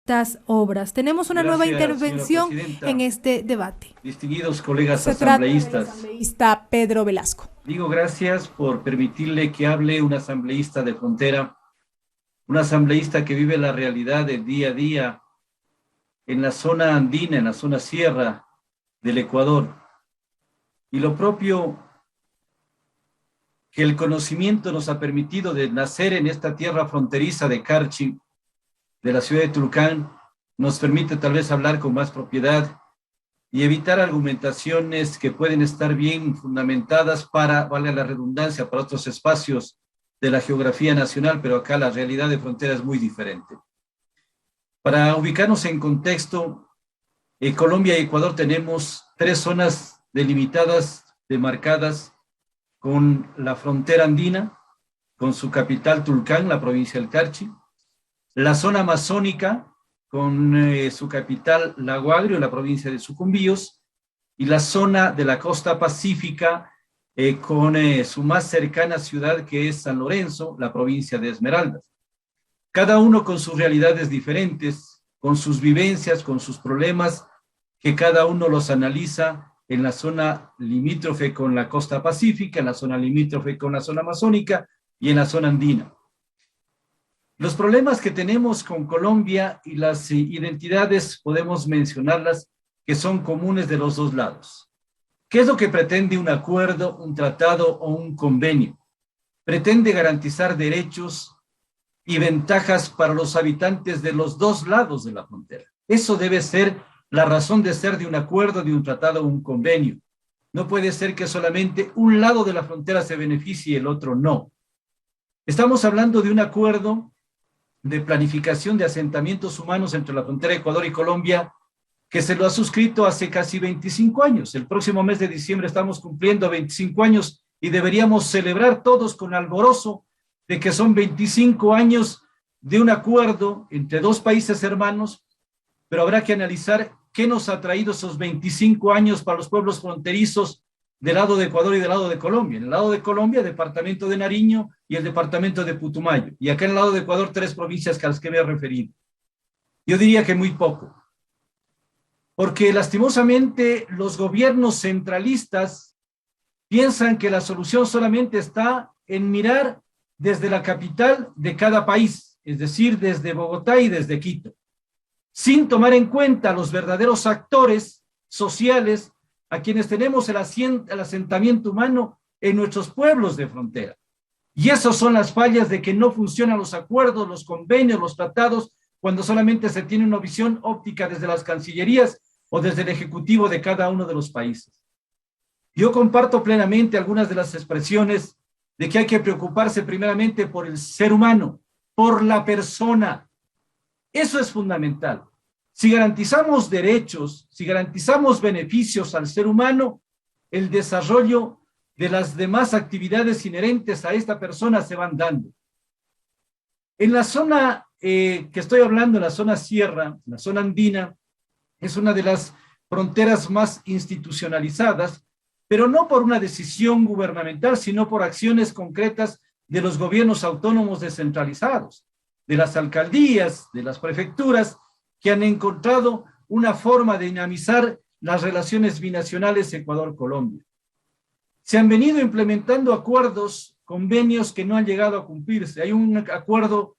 estas obras. Tenemos una nueva Gracias, señora intervención en presidenta. este debate. Distinguidos colegas Se trata del asambleístas, asambleísta Pedro Velasco. digo gracias por permitirle que hable un asambleísta de frontera, un asambleísta que vive la realidad del día a día en la zona andina, en la zona sierra del Ecuador. Y lo propio que el conocimiento nos ha permitido de nacer en esta tierra fronteriza de Carchi, de la ciudad de Tulcán, nos permite tal vez hablar con más propiedad y evitar argumentaciones que pueden estar bien fundamentadas para, vale la redundancia, para otros espacios de la geografía nacional, pero acá la realidad de frontera es muy diferente. Para ubicarnos en contexto, en Colombia y Ecuador tenemos 3 zonas delimitadas, demarcadas con la frontera andina, con su capital Tulcán, la provincia del Carchi, la zona amazónica, con su capital Lago Agrio, la provincia de Sucumbíos, y la zona de la costa pacífica con su más cercana ciudad que es San Lorenzo, la provincia de Esmeraldas. Cada uno con sus realidades diferentes, con sus vivencias, con sus problemas, que cada uno los analiza en la zona limítrofe con la costa pacífica, en la zona limítrofe con la zona amazónica y en la zona andina. Los problemas que tenemos con Colombia y las identidades podemos mencionarlas que son comunes de los dos lados. ¿Qué es lo que pretende un acuerdo, un tratado o un convenio? Pretende garantizar derechos y ventajas para los habitantes de los dos lados de la frontera. Eso debe ser la razón de ser de un acuerdo, de un tratado o un convenio. No puede ser que solamente un lado de la frontera se beneficie y el otro no. Estamos hablando de un acuerdo de planificación de asentamientos humanos entre la frontera de Ecuador y Colombia, que se lo ha suscrito hace casi 25 años. El próximo mes de diciembre estamos cumpliendo 25 años y deberíamos celebrar todos con alborozo de que son 25 años de un acuerdo entre dos países hermanos, pero habrá que analizar qué nos ha traído esos 25 años para los pueblos fronterizos del lado de Ecuador y del lado de Colombia. En el lado de Colombia, el departamento de Nariño y el departamento de Putumayo. Y acá en el lado de Ecuador, 3 provincias a las que me he referido. Yo diría que muy poco. Porque lastimosamente los gobiernos centralistas piensan que la solución solamente está en mirar desde la capital de cada país, es decir, desde Bogotá y desde Quito, sin tomar en cuenta los verdaderos actores sociales a quienes tenemos el asentamiento humano en nuestros pueblos de frontera. Y esas son las fallas de que no funcionan los acuerdos, los convenios, los tratados, cuando solamente se tiene una visión óptica desde las cancillerías o desde el ejecutivo de cada uno de los países. Yo comparto plenamente algunas de las expresiones de que hay que preocuparse primeramente por el ser humano, por la persona. Eso es fundamental. Si garantizamos derechos, si garantizamos beneficios al ser humano, el desarrollo de las demás actividades inherentes a esta persona se van dando. En la zona que estoy hablando, en la zona sierra, la zona andina, es una de las fronteras más institucionalizadas, pero no por una decisión gubernamental, sino por acciones concretas de los gobiernos autónomos descentralizados, de las alcaldías, de las prefecturas, que han encontrado una forma de dinamizar las relaciones binacionales Ecuador-Colombia. Se han venido implementando acuerdos, convenios que no han llegado a cumplirse. Hay un acuerdo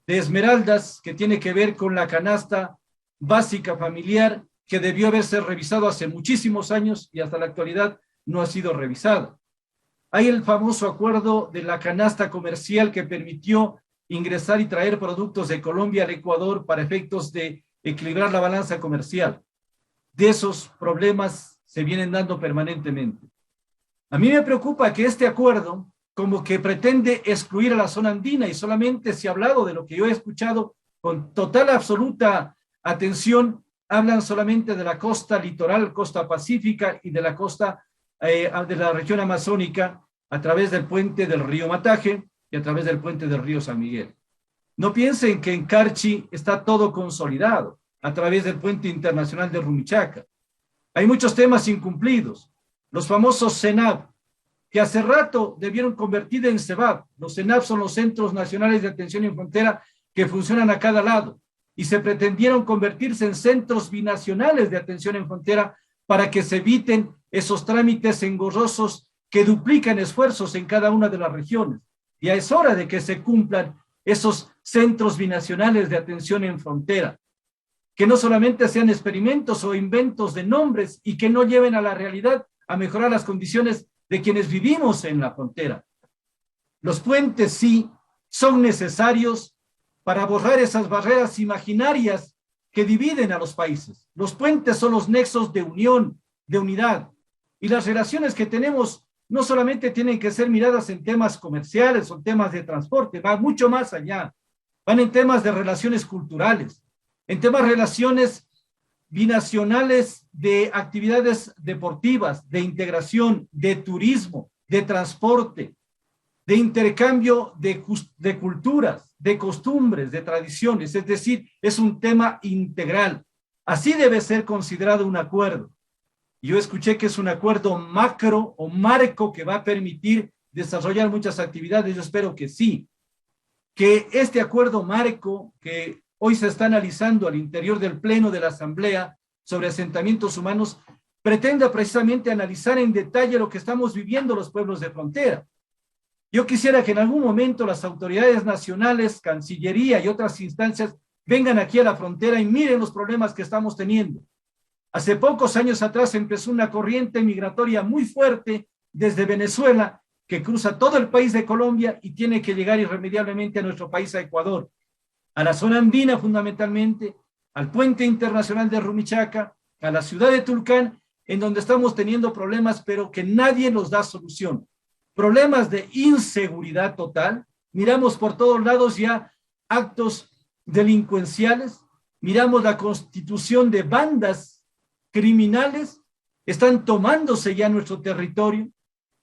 de Esmeraldas que tiene que ver con la canasta básica familiar que debió haberse revisado hace muchísimos años y hasta la actualidad no ha sido revisada. Hay el famoso acuerdo de la canasta comercial que permitió ingresar y traer productos de Colombia al Ecuador para efectos de equilibrar la balanza comercial. De esos problemas se vienen dando permanentemente. A mí me preocupa que este acuerdo como que pretende excluir a la zona andina y solamente se ha hablado de lo que yo he escuchado con total absoluta atención, hablan solamente de la costa litoral, costa pacífica y de la costa de la región amazónica a través del puente del río Mataje y a través del puente del río San Miguel. No piensen que en Carchi está todo consolidado a través del puente internacional de Rumichaca. Hay muchos temas incumplidos. Los famosos CENAP, que hace rato debieron convertir en CEBAP. Los CENAP son los Centros Nacionales de Atención en Frontera que funcionan a cada lado. y se pretendieron convertirse en centros binacionales de atención en frontera para que se eviten esos trámites engorrosos que duplican esfuerzos en cada una de las regiones. Ya es hora de que se cumplan esos centros binacionales de atención en frontera, que no solamente sean experimentos o inventos de nombres y que no lleven a la realidad a mejorar las condiciones de quienes vivimos en la frontera. Los puentes sí son necesarios para borrar esas barreras imaginarias que dividen a los países. Los puentes son los nexos de unión, de unidad, y las relaciones que tenemos no solamente tienen que ser miradas en temas comerciales o temas de transporte, va mucho más allá, van en temas de relaciones culturales, en temas de relaciones binacionales de actividades deportivas, de integración, de turismo, de transporte, de intercambio de culturas, de costumbres, de tradiciones, es decir, es un tema integral. Así debe ser considerado un acuerdo. Yo escuché que es un acuerdo macro o marco que va a permitir desarrollar muchas actividades. Yo espero que sí, que este acuerdo marco que hoy se está analizando al interior del Pleno de la Asamblea sobre asentamientos humanos pretenda precisamente analizar en detalle lo que estamos viviendo los pueblos de frontera. Yo quisiera que en algún momento las autoridades nacionales, Cancillería y otras instancias vengan aquí a la frontera y miren los problemas que estamos teniendo. Hace pocos años atrás empezó una corriente migratoria muy fuerte desde Venezuela que cruza todo el país de Colombia y tiene que llegar irremediablemente a nuestro país, a Ecuador, a la zona andina fundamentalmente, al puente internacional de Rumichaca, a la ciudad de Tulcán, en donde estamos teniendo problemas, pero que nadie nos da solución. Problemas de inseguridad total. Miramos por todos lados ya actos delincuenciales, miramos la constitución de bandas criminales, están tomándose ya nuestro territorio.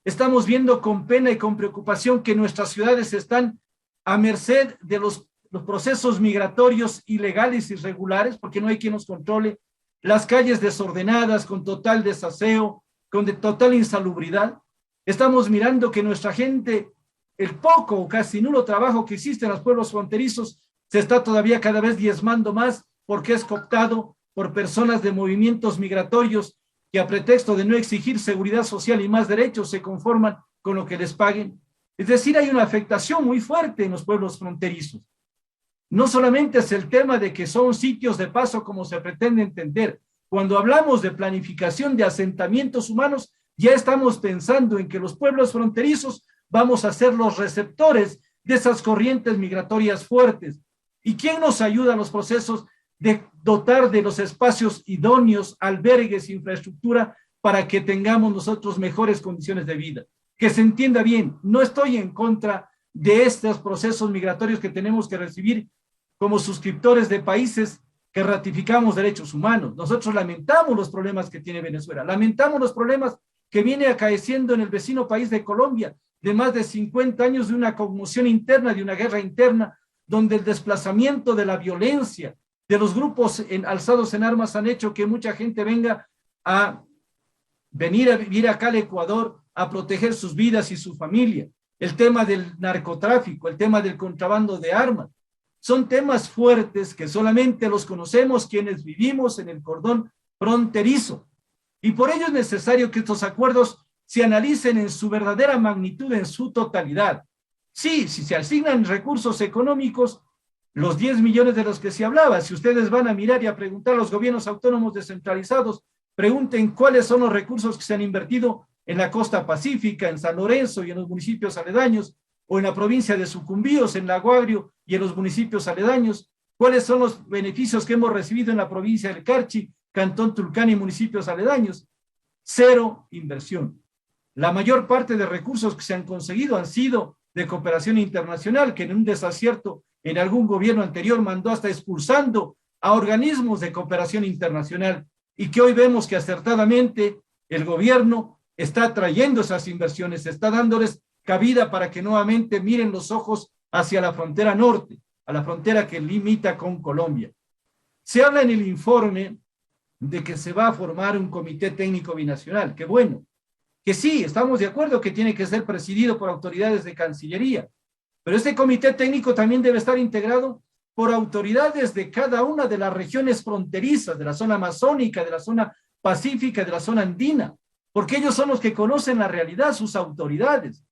Estamos viendo con pena y con preocupación que nuestras ciudades están a merced de los procesos migratorios ilegales y irregulares, porque no hay quien nos controle, las calles desordenadas, con total desaseo, con total insalubridad. Estamos mirando que nuestra gente, el poco o casi nulo trabajo que existe en los pueblos fronterizos, se está todavía cada vez diezmando más porque es cooptado por personas de movimientos migratorios que a pretexto de no exigir seguridad social y más derechos se conforman con lo que les paguen. Es decir, hay una afectación muy fuerte en los pueblos fronterizos. No solamente es el tema de que son sitios de paso como se pretende entender. Cuando hablamos de planificación de asentamientos humanos, ya estamos pensando en que los pueblos fronterizos vamos a ser los receptores de esas corrientes migratorias fuertes. ¿Y quién nos ayuda a los procesos de dotar de los espacios idóneos, albergues, infraestructura, para que tengamos nosotros mejores condiciones de vida? Que se entienda bien, no estoy en contra de estos procesos migratorios que tenemos que recibir como suscriptores de países que ratificamos derechos humanos. Nosotros lamentamos los problemas que tiene Venezuela, lamentamos los problemas que viene acaeciendo en el vecino país de Colombia, de más de 50 años de una conmoción interna, de una guerra interna, donde el desplazamiento de la violencia, de los grupos alzados en armas han hecho que mucha gente venga a venir a vivir acá al Ecuador, a proteger sus vidas y su familia. El tema del narcotráfico, el tema del contrabando de armas, son temas fuertes que solamente los conocemos quienes vivimos en el cordón fronterizo. Y por ello es necesario que estos acuerdos se analicen en su verdadera magnitud, en su totalidad. Sí, si se asignan recursos económicos, los 10 millones de los que se hablaba, si ustedes van a mirar y a preguntar a los gobiernos autónomos descentralizados, pregunten cuáles son los recursos que se han invertido en la costa pacífica, en San Lorenzo y en los municipios aledaños, o en la provincia de Sucumbíos, en Lago Agrio y en los municipios aledaños, cuáles son los beneficios que hemos recibido en la provincia del Carchi, Cantón Tulcán y municipios aledaños. Cero inversión. La mayor parte de recursos que se han conseguido han sido de cooperación internacional, que en un desacierto en algún gobierno anterior mandó hasta expulsando a organismos de cooperación internacional, y que hoy vemos que acertadamente el gobierno está trayendo esas inversiones, está dándoles cabida para que nuevamente miren los ojos hacia la frontera norte, a la frontera que limita con Colombia. Se habla en el informe de que se va a formar un comité técnico binacional, qué bueno, que sí, estamos de acuerdo que tiene que ser presidido por autoridades de Cancillería, pero este comité técnico también debe estar integrado por autoridades de cada una de las regiones fronterizas, de la zona amazónica, de la zona pacífica, de la zona andina, porque ellos son los que conocen la realidad, sus autoridades.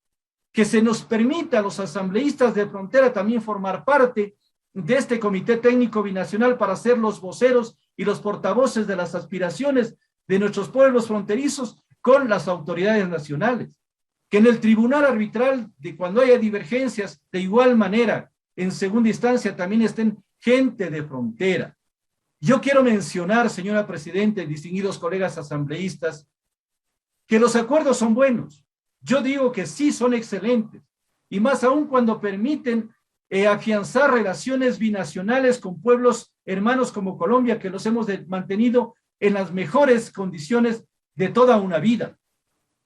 Que se nos permita a los asambleístas de frontera también formar parte de este Comité Técnico Binacional para ser los voceros y los portavoces de las aspiraciones de nuestros pueblos fronterizos con las autoridades nacionales. Que en el tribunal arbitral, de cuando haya divergencias, de igual manera, en segunda instancia también estén gente de frontera. Yo quiero mencionar, señora Presidenta y distinguidos colegas asambleístas, que los acuerdos son buenos. Yo digo que sí son excelentes, y más aún cuando permiten afianzar relaciones binacionales con pueblos hermanos como Colombia, que los hemos mantenido en las mejores condiciones de toda una vida.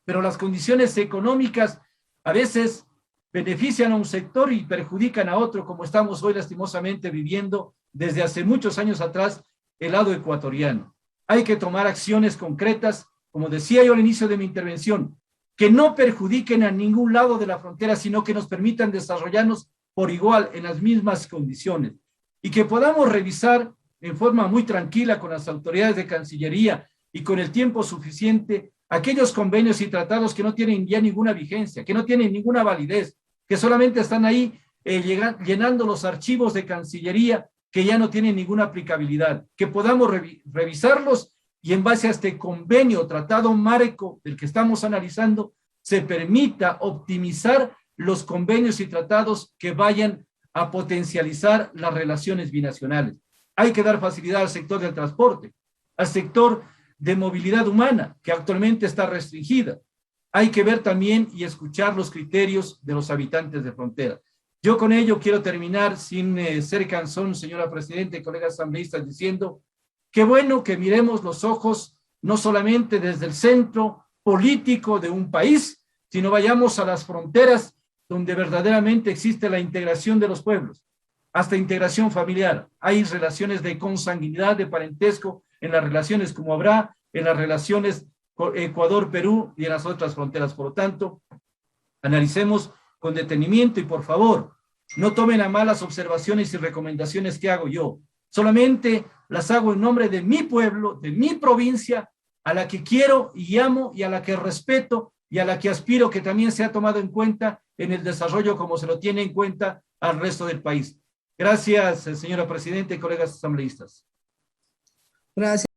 Pero las condiciones económicas a veces benefician a un sector y perjudican a otro, como estamos hoy lastimosamente viviendo desde hace muchos años atrás el lado ecuatoriano. Hay que tomar acciones concretas, como decía yo al inicio de mi intervención, que no perjudiquen a ningún lado de la frontera, sino que nos permitan desarrollarnos por igual en las mismas condiciones y que podamos revisar en forma muy tranquila con las autoridades de Cancillería y con el tiempo suficiente aquellos convenios y tratados que no tienen ya ninguna vigencia, que no tienen ninguna validez, que solamente están ahí llenando los archivos de Cancillería que ya no tienen ninguna aplicabilidad, que podamos revisarlos y en base a este convenio, tratado marco del que estamos analizando, se permita optimizar los convenios y tratados que vayan a potencializar las relaciones binacionales. Hay que dar facilidad al sector del transporte, al sector de movilidad humana, que actualmente está restringida. Hay que ver también y escuchar los criterios de los habitantes de frontera. Yo con ello quiero terminar sin ser cansón, señora Presidenta y colegas asambleístas, diciendo qué bueno que miremos los ojos no solamente desde el centro político de un país, sino vayamos a las fronteras donde verdaderamente existe la integración de los pueblos, hasta integración familiar. Hay relaciones de consanguinidad, de parentesco, en las relaciones como habrá, en las relaciones Ecuador-Perú y en las otras fronteras. Por lo tanto, analicemos con detenimiento y por favor, no tomen a mal las observaciones y recomendaciones que hago yo. Solamente las hago en nombre de mi pueblo, de mi provincia, a la que quiero y amo y a la que respeto y a la que aspiro que también sea tomado en cuenta en el desarrollo como se lo tiene en cuenta al resto del país. Gracias, señora Presidenta y colegas asambleístas. Gracias.